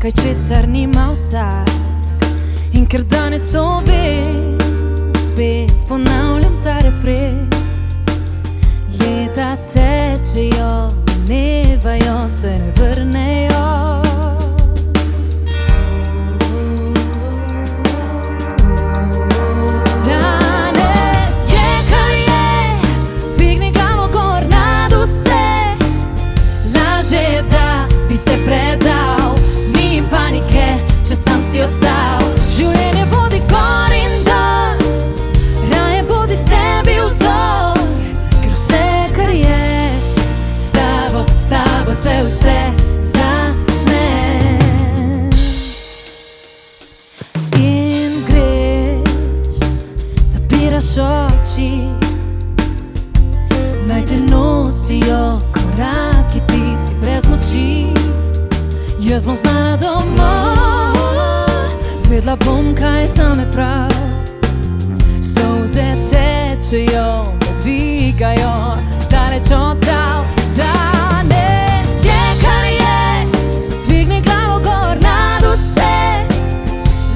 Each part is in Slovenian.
nekaj, česar nima vsak. In ker danes to vem, spet ponavljam ta refren. Leta tečejo, minevajo, se ne vrnejo. Danes je, kar je, dvigni glavo gor nad vse. Lažje je, da bi se predal, ni panike, če sam si ostal. Življenje vodi gor in dol, raje bodi sebi vzor. Ker vse, kar je, s tabo se vse začne. In greš, zapiraš oči, naj te nosijo koraki, ti si brez moči. Jaz bom znala domov, vedela bom, kaj zame prav. Solze tečejo, me dvigajo, daleč od tal. Danes je, kar je, dvigni glavo gor nad vse.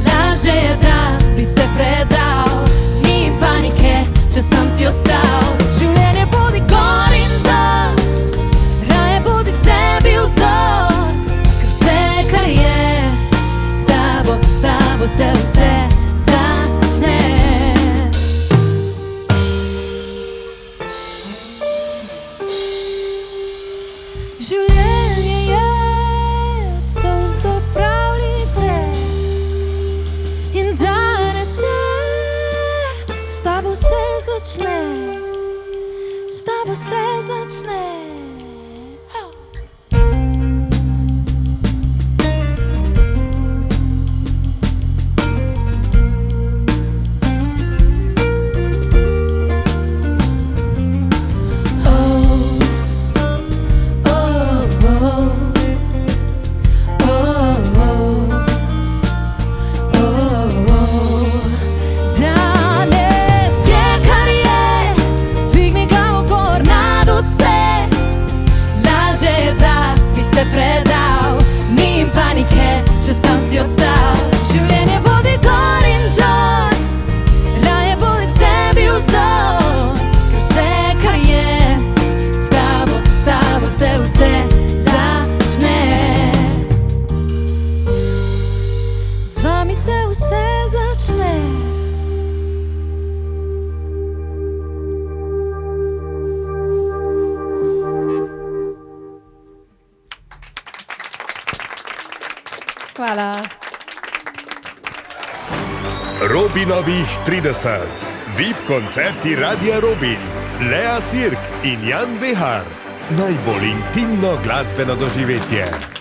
Lažje je, da bi se predal, ni panike, če sam si ostal. Življenje vodi gor in dol, raje bodi sebi vzor. Ker vse, kar je, s tabo se vse začne. Življenje je od solz do pravljice. In danes je, s tabo se začne. S tabo se začne. Se predal, ni panike, če sam si ostal. Življenje vodi gor in dol, raje bodi sebi vzor. Ker vse, kar je, s tabo se vse začne. Z vami se vse začne. Hvala. Robinovih 30. VIP koncerti Radia Robin, Lea Sirk in Jan Behar. Najbolj intimno glasbeno doživetje.